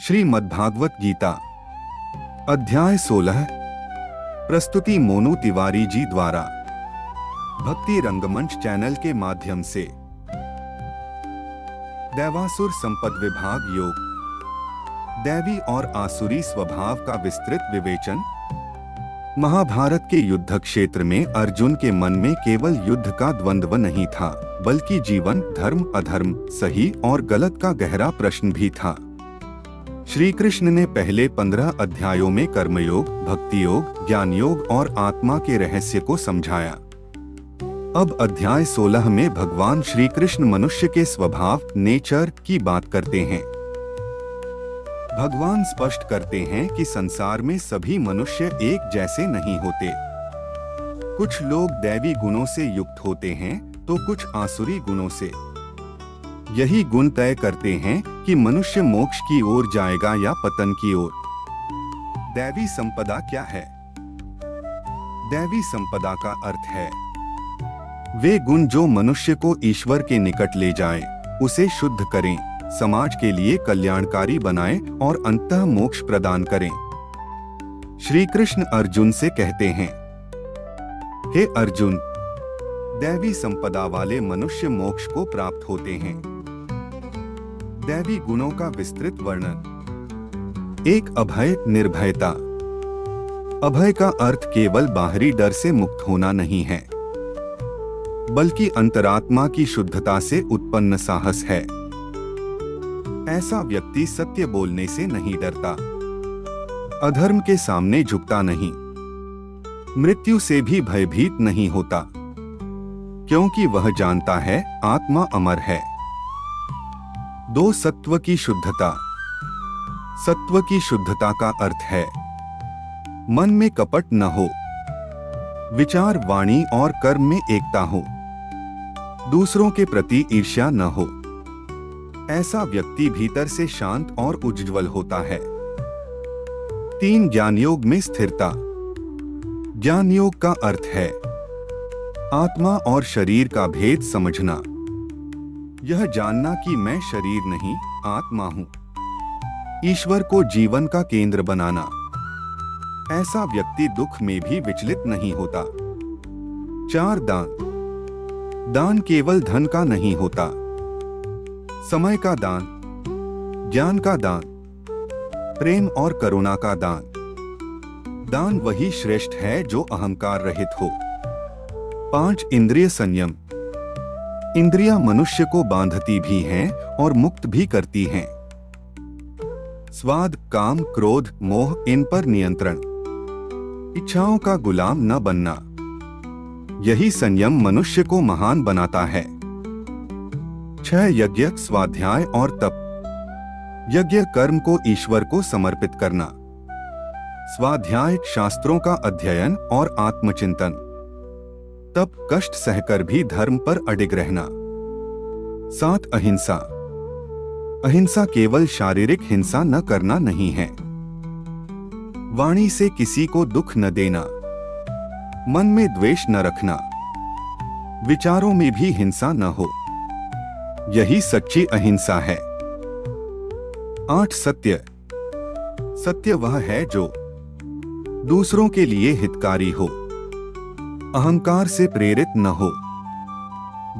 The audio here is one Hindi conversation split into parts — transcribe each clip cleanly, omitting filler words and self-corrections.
श्रीमद्भागवत गीता अध्याय 16। प्रस्तुति मोनू तिवारी जी द्वारा भक्ति रंगमंच चैनल के माध्यम से। दैवासुर संपद विभाग योग, दैवी और आसुरी स्वभाव का विस्तृत विवेचन। महाभारत के युद्ध क्षेत्र में अर्जुन के मन में केवल युद्ध का द्वंद्व नहीं था, बल्कि जीवन, धर्म, अधर्म, सही और गलत का गहरा प्रश्न भी था। श्री कृष्ण ने पहले 15 अध्यायों में कर्मयोग, भक्ति योग, ज्ञान योग और आत्मा के रहस्य को समझाया। अब अध्याय 16 में भगवान श्री कृष्ण मनुष्य के स्वभाव, नेचर की बात करते हैं। भगवान स्पष्ट करते हैं कि संसार में सभी मनुष्य एक जैसे नहीं होते। कुछ लोग दैवी गुणों से युक्त होते हैं तो कुछ आसुरी गुणों से। यही गुण तय करते हैं कि मनुष्य मोक्ष की ओर जाएगा या पतन की ओर। दैवी संपदा क्या है? दैवी संपदा का अर्थ है वे गुण जो मनुष्य को ईश्वर के निकट ले जाएं, उसे शुद्ध करें, समाज के लिए कल्याणकारी बनाएं और अंततः मोक्ष प्रदान करें। श्री कृष्ण अर्जुन से कहते हैं, हे अर्जुन, दैवी संपदा वाले मनुष्य मोक्ष को प्राप्त होते हैं। दैवी गुणों का विस्तृत वर्णन। एक, अभय, निर्भयता। अभय का अर्थ केवल बाहरी डर से मुक्त होना नहीं है, बल्कि अंतरात्मा की शुद्धता से उत्पन्न साहस है। ऐसा व्यक्ति सत्य बोलने से नहीं डरता, अधर्म के सामने झुकता नहीं, मृत्यु से भी भयभीत नहीं होता, क्योंकि वह जानता है आत्मा अमर है। 2, सत्व की शुद्धता। सत्व की शुद्धता का अर्थ है मन में कपट न हो, विचार, वाणी और कर्म में एकता हो, दूसरों के प्रति ईर्ष्या न हो। ऐसा व्यक्ति भीतर से शांत और उज्ज्वल होता है। 3, ज्ञान योग में स्थिरता। ज्ञान योग का अर्थ है आत्मा और शरीर का भेद समझना। यह जानना कि मैं शरीर नहीं, आत्मा हूं। ईश्वर को जीवन का केंद्र बनाना। ऐसा व्यक्ति दुख में भी विचलित नहीं होता। 4, दान। दान केवल धन का नहीं होता, समय का दान, ज्ञान का दान, प्रेम और करुणा का दान। दान वही श्रेष्ठ है जो अहंकार रहित हो। 5, इंद्रिय संयम। इंद्रियां मनुष्य को बांधती भी हैं और मुक्त भी करती हैं। स्वाद, काम, क्रोध, मोह, इन पर नियंत्रण। इच्छाओं का गुलाम न बनना। यही संयम मनुष्य को महान बनाता है। 6, यज्ञ, स्वाध्याय और तप। यज्ञ कर्म को ईश्वर को समर्पित करना। स्वाध्याय शास्त्रों का अध्ययन और आत्मचिंतन। तप कष्ट सहकर भी धर्म पर अडिग रहना। 7, अहिंसा। अहिंसा केवल शारीरिक हिंसा न करना नहीं है, वाणी से किसी को दुख न देना, मन में द्वेष न रखना, विचारों में भी हिंसा न हो। यही सच्ची अहिंसा है। 8, सत्य। सत्य वह है जो दूसरों के लिए हितकारी हो, अहंकार से प्रेरित न हो,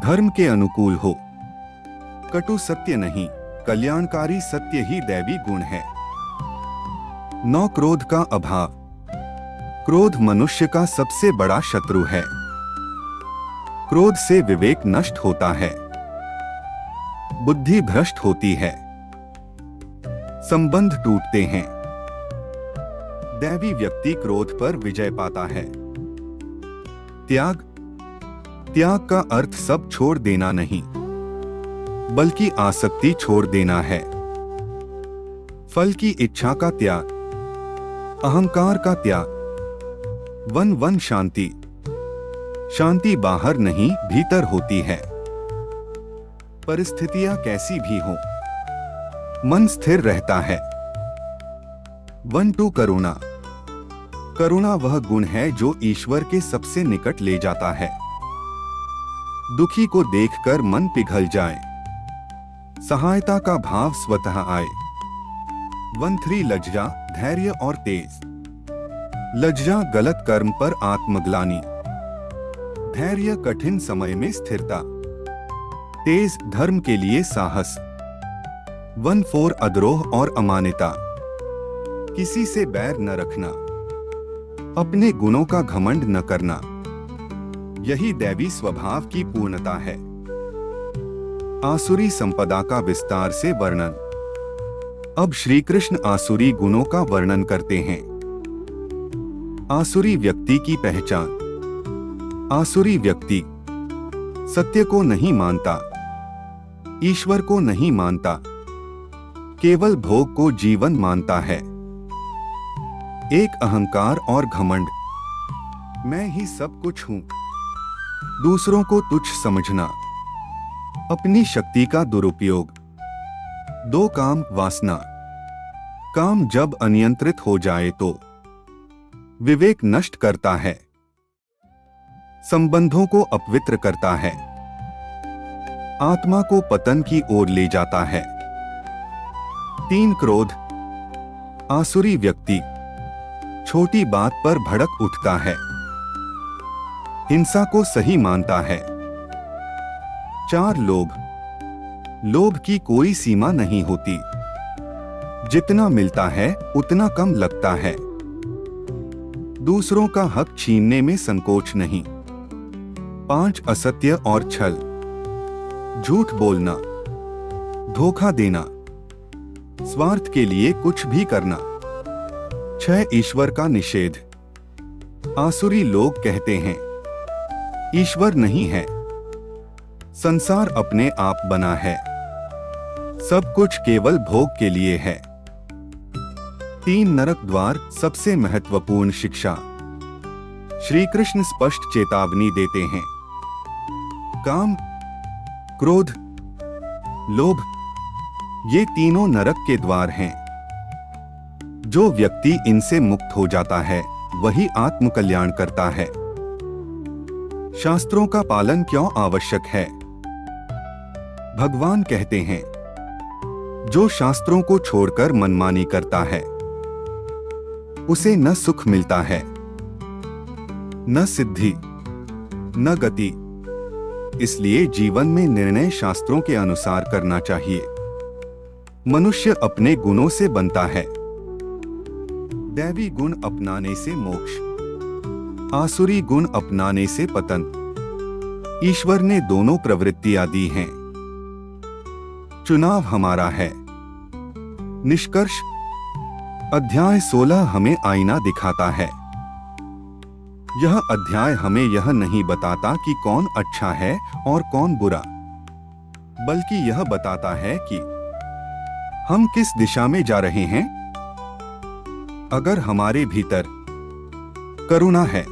धर्म के अनुकूल हो। कटु सत्य नहीं, कल्याणकारी सत्य ही दैवी गुण है। 9, क्रोध का अभाव। क्रोध मनुष्य का सबसे बड़ा शत्रु है। क्रोध से विवेक नष्ट होता है, बुद्धि भ्रष्ट होती है, संबंध टूटते हैं। दैवी व्यक्ति क्रोध पर विजय पाता है। त्याग। त्याग का अर्थ सब छोड़ देना नहीं, बल्कि आसक्ति छोड़ देना है। फल की इच्छा का त्याग, अहंकार का त्याग। 1, शांति। शांति बाहर नहीं, भीतर होती है। परिस्थितियां कैसी भी हो, मन स्थिर रहता है। 1, 2, करुणा। करुणा वह गुण है जो ईश्वर के सबसे निकट ले जाता है। दुखी को देखकर मन पिघल जाए, सहायता का भाव स्वतः आए। 13 लज्जा, धैर्य और तेज। लज्जा गलत कर्म पर आत्मग्लानि, धैर्य कठिन समय में स्थिरता, तेज धर्म के लिए साहस। 14 अद्रोह और अमानता, किसी से बैर न रखना, अपने गुणों का घमंड न करना, यही दैवी स्वभाव की पूर्णता है। आसुरी संपदा का विस्तार से वर्णन। अब श्री कृष्ण आसुरी गुणों का वर्णन करते हैं। आसुरी व्यक्ति की पहचान। आसुरी व्यक्ति सत्य को नहीं मानता, ईश्वर को नहीं मानता, केवल भोग को जीवन मानता है। एक अहंकार और घमंड, मैं ही सब कुछ हूं, दूसरों को तुच्छ समझना, अपनी शक्ति का दुरुपयोग। 2 काम वासना, काम जब अनियंत्रित हो जाए तो विवेक नष्ट करता है, संबंधों को अपवित्र करता है, आत्मा को पतन की ओर ले जाता है। 3 क्रोध, आसुरी व्यक्ति छोटी बात पर भड़क उठता है, हिंसा को सही मानता है। 4 लोभ, लोभ की कोई सीमा नहीं होती, जितना मिलता है उतना कम लगता है, दूसरों का हक छीनने में संकोच नहीं। 5 असत्य और छल, झूठ बोलना, धोखा देना, स्वार्थ के लिए कुछ भी करना। 6 ईश्वर का निषेध, आसुरी लोग कहते हैं ईश्वर नहीं है, संसार अपने आप बना है, सब कुछ केवल भोग के लिए है। 3 नरक द्वार, सबसे महत्वपूर्ण शिक्षा। श्री कृष्ण स्पष्ट चेतावनी देते हैं। काम, क्रोध, लोभ, ये तीनों नरक के द्वार हैं। जो व्यक्ति इनसे मुक्त हो जाता है वही आत्म कल्याण करता है। शास्त्रों का पालन क्यों आवश्यक है? भगवान कहते हैं जो शास्त्रों को छोड़कर मनमानी करता है उसे न सुख मिलता है, न सिद्धि, न गति। इसलिए जीवन में निर्णय शास्त्रों के अनुसार करना चाहिए। मनुष्य अपने गुणों से बनता है, दैवी गुण अपनाने से मोक्ष, आसुरी गुण अपनाने से पतन। ईश्वर ने दोनों प्रवृत्तियां दी हैं। चुनाव हमारा है। निष्कर्ष, अध्याय 16 हमें आईना दिखाता है। यह अध्याय हमें यह नहीं बताता कि कौन अच्छा है और कौन बुरा, बल्कि यह बताता है कि हम किस दिशा में जा रहे हैं। अगर हमारे भीतर करुणा है,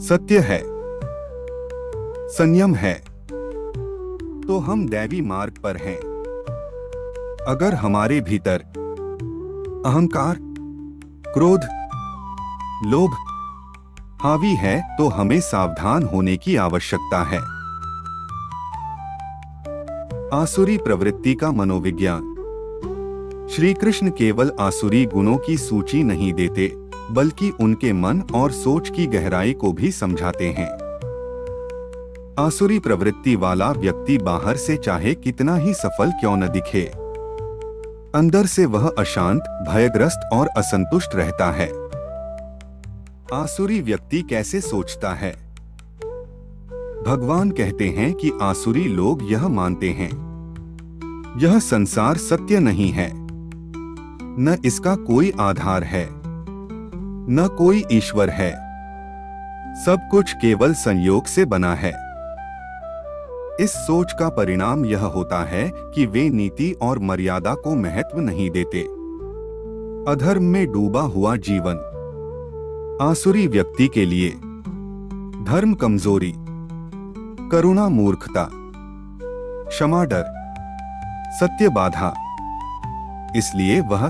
सत्य है, संयम है, तो हम दैवी मार्ग पर हैं। अगर हमारे भीतर अहंकार, क्रोध, लोभ हावी है तो हमें सावधान होने की आवश्यकता है। आसुरी प्रवृत्ति का मनोविज्ञान। श्री कृष्ण केवल आसुरी गुणों की सूची नहीं देते, बल्कि उनके मन और सोच की गहराई को भी समझाते हैं। आसुरी प्रवृत्ति वाला व्यक्ति बाहर से चाहे कितना ही सफल क्यों न दिखे, अंदर से वह अशांत, भयग्रस्त और असंतुष्ट रहता है। आसुरी व्यक्ति कैसे सोचता है? भगवान कहते हैं कि आसुरी लोग यह मानते हैं, यह संसार सत्य नहीं है, न इसका कोई आधार है, न कोई ईश्वर है, सब कुछ केवल संयोग से बना है। इस सोच का परिणाम यह होता है कि वे नीति और मर्यादा को महत्व नहीं देते। अधर्म में डूबा हुआ जीवन। आसुरी व्यक्ति के लिए धर्म कमजोरी, करुणा मूर्खता, क्षमा डर, सत्य बाधा। इसलिए वह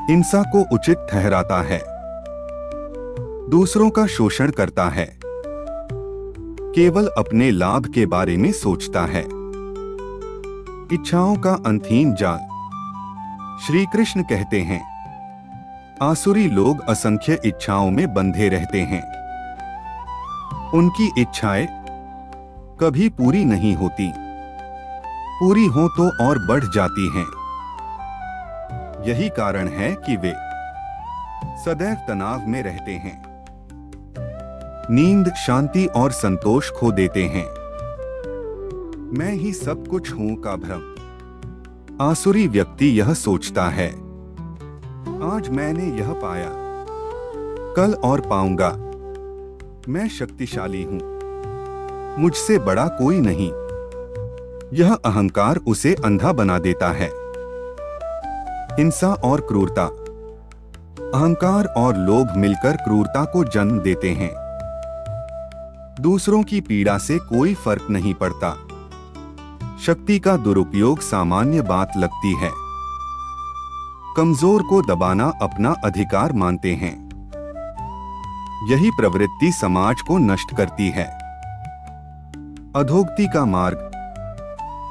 हिंसा को उचित ठहराता है, दूसरों का शोषण करता है, केवल अपने लाभ के बारे में सोचता है। इच्छाओं का अंतहीन जाल। श्री कृष्ण कहते हैं, आसुरी लोग असंख्य इच्छाओं में बंधे रहते हैं। उनकी इच्छाएं कभी पूरी नहीं होती, पूरी हो तो और बढ़ जाती हैं। यही कारण है कि वे सदैव तनाव में रहते हैं, नींद, शांति और संतोष खो देते हैं। मैं ही सब कुछ हूं का भ्रम। आसुरी व्यक्ति यह सोचता है, आज मैंने यह पाया, कल और पाऊंगा। मैं शक्तिशाली हूं, मुझसे बड़ा कोई नहीं। यह अहंकार उसे अंधा बना देता है। हिंसा और क्रूरता, अहंकार और लोभ मिलकर क्रूरता को जन्म देते हैं। दूसरों की पीड़ा से कोई फर्क नहीं पड़ता। शक्ति का दुरुपयोग सामान्य बात लगती है। कमजोर को दबाना अपना अधिकार मानते हैं। यही प्रवृत्ति समाज को नष्ट करती है। अधोगति का मार्ग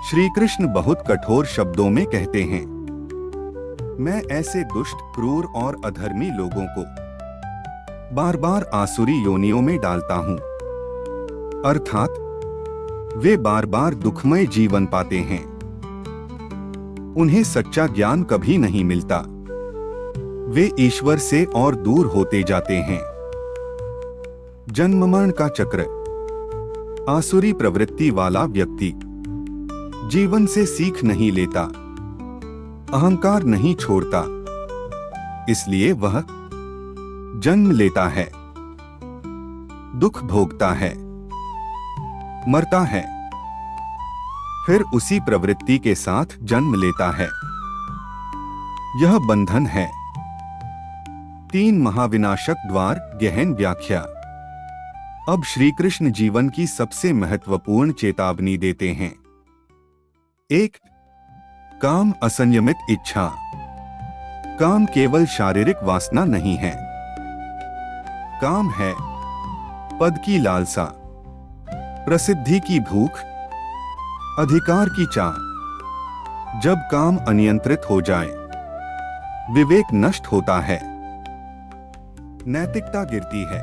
श्री कृष्ण बहुत कठोर शब्दों में कहते हैं, मैं ऐसे दुष्ट, क्रूर और अधर्मी लोगों को बार बार आसुरी योनियों में डालता हूं। अर्थात वे बार बार दुखमय जीवन पाते हैं। उन्हें सच्चा ज्ञान कभी नहीं मिलता। वे ईश्वर से और दूर होते जाते हैं। जन्म मरण का चक्र। आसुरी प्रवृत्ति वाला व्यक्ति जीवन से सीख नहीं लेता, अहंकार नहीं छोड़ता, इसलिए वह जन्म लेता है, दुख भोगता है, मरता है, फिर उसी प्रवृत्ति के साथ जन्म लेता है। यह बंधन है। 3 महाविनाशक द्वार, गहन व्याख्या। अब श्री कृष्ण जीवन की सबसे महत्वपूर्ण चेतावनी देते हैं। 1. काम असंयमित इच्छा। काम केवल शारीरिक वासना नहीं है। काम है पद की लालसा, प्रसिद्धि की भूख, अधिकार की चाह। जब काम अनियंत्रित हो जाए, विवेक नष्ट होता है, नैतिकता गिरती है,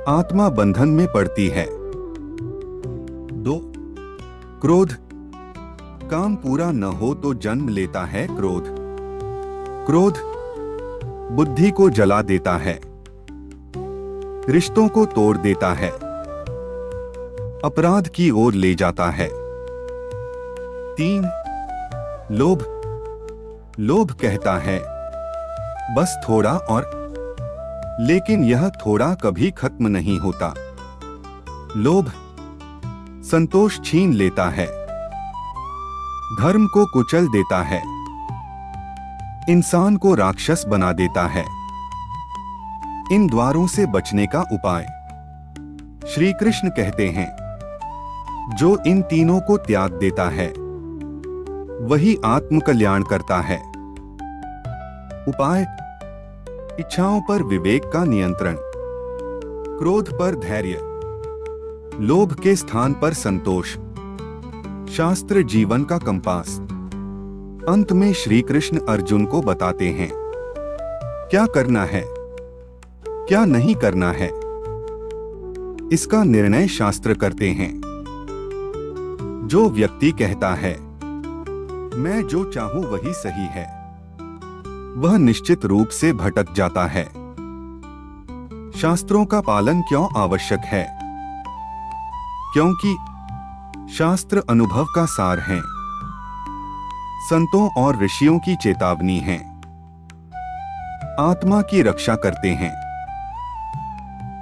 आत्मा बंधन में पड़ती है। 2. क्रोध। काम पूरा न हो तो जन्म लेता है क्रोध। क्रोध बुद्धि को जला देता है, रिश्तों को तोड़ देता है, अपराध की ओर ले जाता है। 3. लोभ। लोभ कहता है, बस थोड़ा और, लेकिन यह थोड़ा कभी खत्म नहीं होता। लोभ संतोष छीन लेता है, धर्म को कुचल देता है, इंसान को राक्षस बना देता है। इन द्वारों से बचने का उपाय श्री कृष्ण कहते हैं, जो इन तीनों को त्याग देता है वही आत्म कल्याण करता है। उपाय: इच्छाओं पर विवेक का नियंत्रण, क्रोध पर धैर्य, लोभ के स्थान पर संतोष। शास्त्र जीवन का कंपास। अंत में श्री कृष्ण अर्जुन को बताते हैं क्या करना है, क्या नहीं करना है। इसका निर्णय शास्त्र करते हैं। जो व्यक्ति कहता है मैं जो चाहूं वही सही है, वह निश्चित रूप से भटक जाता है। शास्त्रों का पालन क्यों आवश्यक है? क्योंकि शास्त्र अनुभव का सार हैं, संतों और ऋषियों की चेतावनी है, आत्मा की रक्षा करते हैं।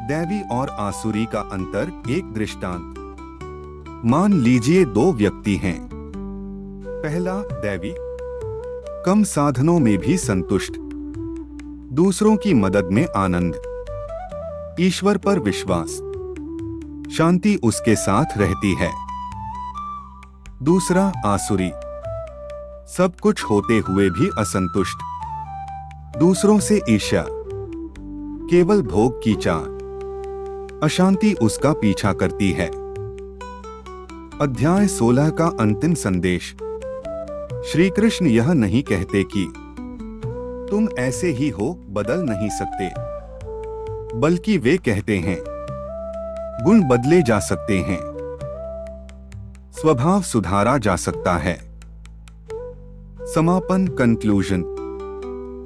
दैवी और आसुरी का अंतर एक दृष्टांत। मान लीजिए 2 व्यक्ति हैं। पहला दैवी, कम साधनों में भी संतुष्ट, दूसरों की मदद में आनंद, ईश्वर पर विश्वास, शांति उसके साथ रहती है। दूसरा आसुरी, सब कुछ होते हुए भी असंतुष्ट, दूसरों से ईर्ष्या, केवल भोग की चाह, अशांति उसका पीछा करती है। अध्याय 16 का अंतिम संदेश। श्री कृष्ण यह नहीं कहते कि तुम ऐसे ही हो, बदल नहीं सकते, बल्कि वे कहते हैं गुण बदले जा सकते हैं, स्वभाव सुधारा जा सकता है। समापन कंक्लूजन।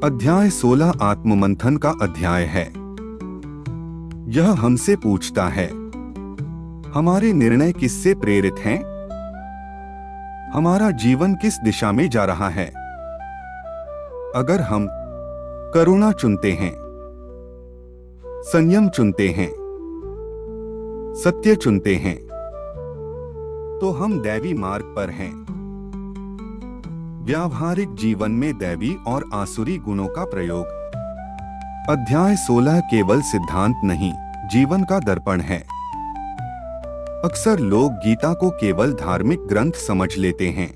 अध्याय 16 आत्ममंथन का अध्याय है। यह हमसे पूछता है, हमारे निर्णय किससे प्रेरित हैं? हमारा जीवन किस दिशा में जा रहा है? अगर हम करुणा चुनते हैं, संयम चुनते हैं, सत्य चुनते हैं, तो हम दैवी मार्ग पर हैं। व्यावहारिक जीवन में दैवी और आसुरी गुणों का प्रयोग। अध्याय 16 केवल सिद्धांत नहीं, जीवन का दर्पण है। अक्सर लोग गीता को केवल धार्मिक ग्रंथ समझ लेते हैं,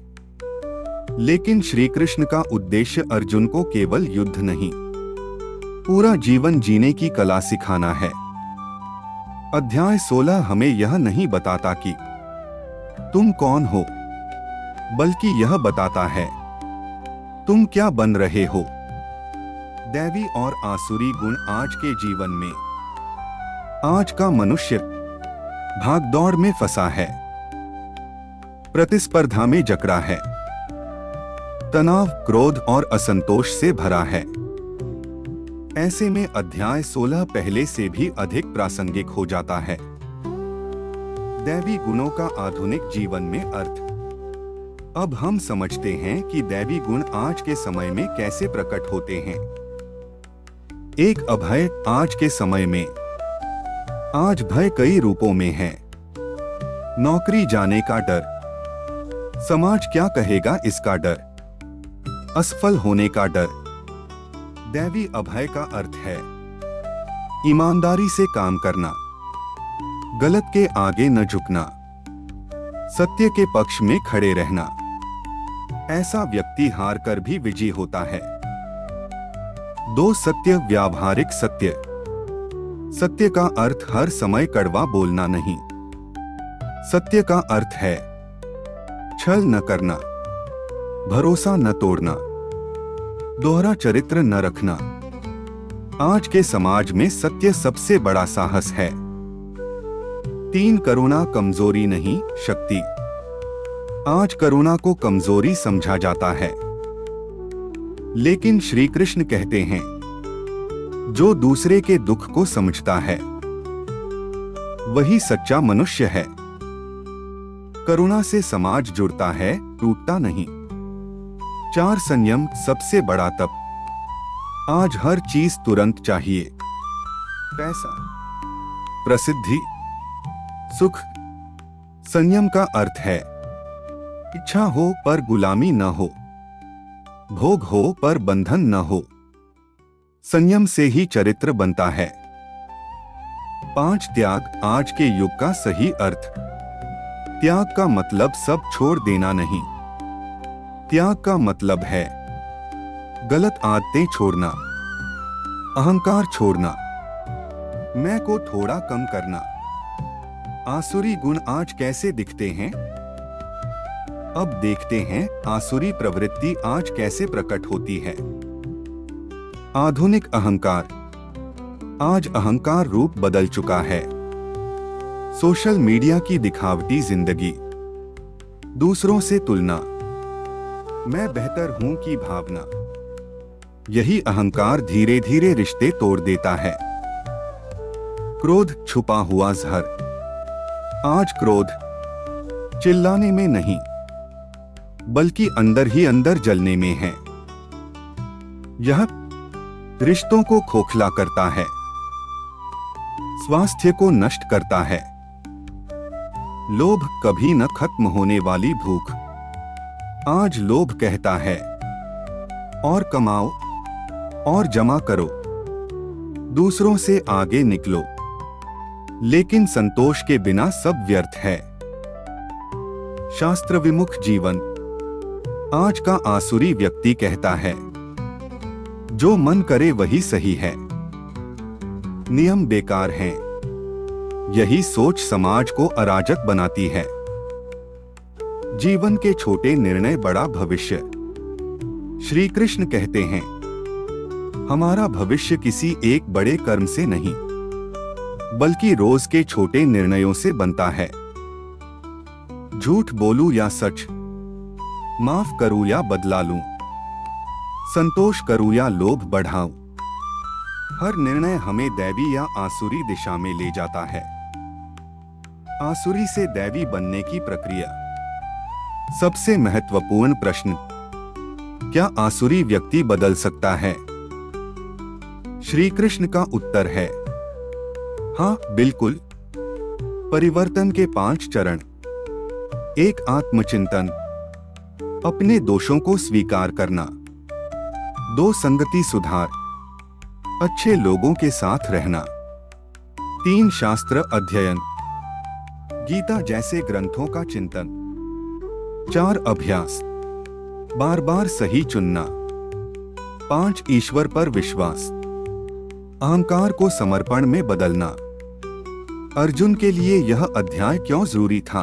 लेकिन श्री कृष्ण का उद्देश्य अर्जुन को केवल युद्ध नहीं, पूरा जीवन जीने की कला सिखाना है। अध्याय 16 हमें यह नहीं बताता कि तुम कौन हो, बल्कि यह बताता है तुम क्या बन रहे हो। दैवी और आसुरी गुण आज के जीवन में। आज का मनुष्य भागदौड़ में फंसा है, प्रतिस्पर्धा में जकड़ा है, तनाव, क्रोध और असंतोष से भरा है। ऐसे में अध्याय 16 पहले से भी अधिक प्रासंगिक हो जाता है। दैवी गुणों का आधुनिक जीवन में अर्थ। अब हम समझते हैं कि दैवी गुण आज के समय में कैसे प्रकट होते हैं। एक अभय। आज के समय में आज भय कई रूपों में है। नौकरी जाने का डर, समाज क्या कहेगा इसका डर, असफल होने का डर। दैवी अभय का अर्थ है ईमानदारी से काम करना, गलत के आगे न झुकना, सत्य के पक्ष में खड़े रहना। ऐसा व्यक्ति हार कर भी विजयी होता है। दो सत्य। व्यावहारिक सत्य। सत्य का अर्थ हर समय कड़वा बोलना नहीं। सत्य का अर्थ है छल न करना, भरोसा न तोड़ना, दोहरा चरित्र न रखना। आज के समाज में सत्य सबसे बड़ा साहस है। 3 करुणा कमजोरी नहीं, शक्ति। आज करुणा को कमजोरी समझा जाता है, लेकिन श्री कृष्ण कहते हैं जो दूसरे के दुख को समझता है वही सच्चा मनुष्य है। करुणा से समाज जुड़ता है, टूटता नहीं। 4 संयम। सबसे बड़ा तप। आज हर चीज तुरंत चाहिए, पैसा, प्रसिद्धि, सुख। संयम का अर्थ है इच्छा हो पर गुलामी न हो, भोग हो पर बंधन न हो। संयम से ही चरित्र बनता है। 5 त्याग। आज के युग का सही अर्थ। त्याग का मतलब सब छोड़ देना नहीं। त्याग का मतलब है गलत आदतें छोड़ना, अहंकार छोड़ना, मैं को थोड़ा कम करना। आसुरी गुण आज कैसे दिखते हैं? अब देखते हैं आसुरी प्रवृत्ति आज कैसे प्रकट होती है। आधुनिक अहंकार। आज अहंकार रूप बदल चुका है। सोशल मीडिया की दिखावटी जिंदगी, दूसरों से तुलना, मैं बेहतर हूं की भावना, यही अहंकार धीरे धीरे रिश्ते तोड़ देता है। क्रोध। छुपा हुआ जहर। आज क्रोध चिल्लाने में नहीं, बल्कि अंदर ही अंदर जलने में है। यह रिश्तों को खोखला करता है, स्वास्थ्य को नष्ट करता है। लोभ। कभी न खत्म होने वाली भूख। आज लोभ कहता है और कमाओ और जमा करो, दूसरों से आगे निकलो, लेकिन संतोष के बिना सब व्यर्थ है। शास्त्र विमुख जीवन। आज का आसुरी व्यक्ति कहता है जो मन करे वही सही है, नियम बेकार हैं। यही सोच समाज को अराजक बनाती है। जीवन के छोटे निर्णय बड़ा भविष्य। श्री कृष्ण कहते हैं, हमारा भविष्य किसी एक बड़े कर्म से नहीं, बल्कि रोज के छोटे निर्णयों से बनता है। झूठ बोलूं या सच, माफ करूं या बदला लूं, संतोष करूं या लोभ बढ़ाऊं, हर निर्णय हमें दैवी या आसुरी दिशा में ले जाता है। आसुरी से दैवी बनने की प्रक्रिया। सबसे महत्वपूर्ण प्रश्न, क्या आसुरी व्यक्ति बदल सकता है? श्री कृष्ण का उत्तर है हाँ, बिल्कुल। परिवर्तन के 5 चरण। 1. आत्मचिंतन, अपने दोषों को स्वीकार करना। 2. संगति सुधार, अच्छे लोगों के साथ रहना। 3. शास्त्र अध्ययन, गीता जैसे ग्रंथों का चिंतन। 4. अभ्यास, बार बार सही चुनना। 5. ईश्वर पर विश्वास, अहंकार को समर्पण में बदलना। अर्जुन के लिए यह अध्याय क्यों जरूरी था?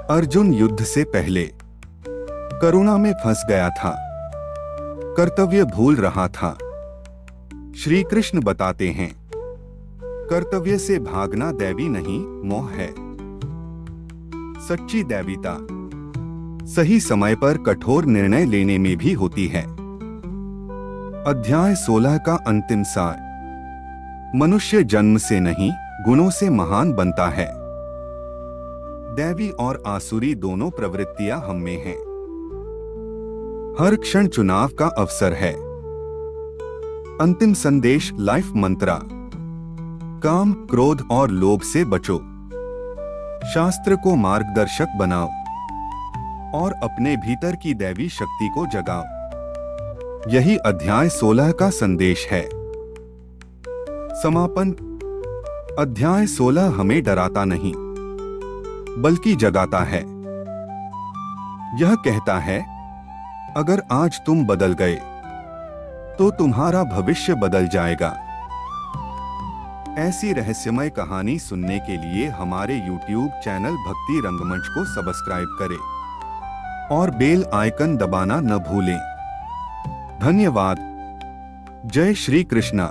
अर्जुन युद्ध से पहले करुणा में फंस गया था, कर्तव्य भूल रहा था। श्री कृष्ण बताते हैं, कर्तव्य से भागना दैवी नहीं, मोह है। सच्ची दैवीता सही समय पर कठोर निर्णय लेने में भी होती है। अध्याय 16 का अंतिम सार, मनुष्य जन्म से नहीं, गुणों से महान बनता है। दैवी और आसुरी दोनों प्रवृत्तियां हम में हैं। हर क्षण चुनाव का अवसर है। अंतिम संदेश, लाइफ मंत्रा, काम, क्रोध और लोभ से बचो। शास्त्र को मार्गदर्शक बनाओ और अपने भीतर की दैवी शक्ति को जगाओ। यही अध्याय 16 का संदेश है। समापन। अध्याय 16 हमें डराता नहीं, बल्कि जगाता है। यह कहता है, अगर आज तुम बदल गए, तो तुम्हारा भविष्य बदल जाएगा। ऐसी रहस्यमय कहानी सुनने के लिए हमारे YouTube चैनल भक्ति रंगमंच को सब्सक्राइब करें और बेल आइकन दबाना न भूलें। धन्यवाद। जय श्री कृष्णा।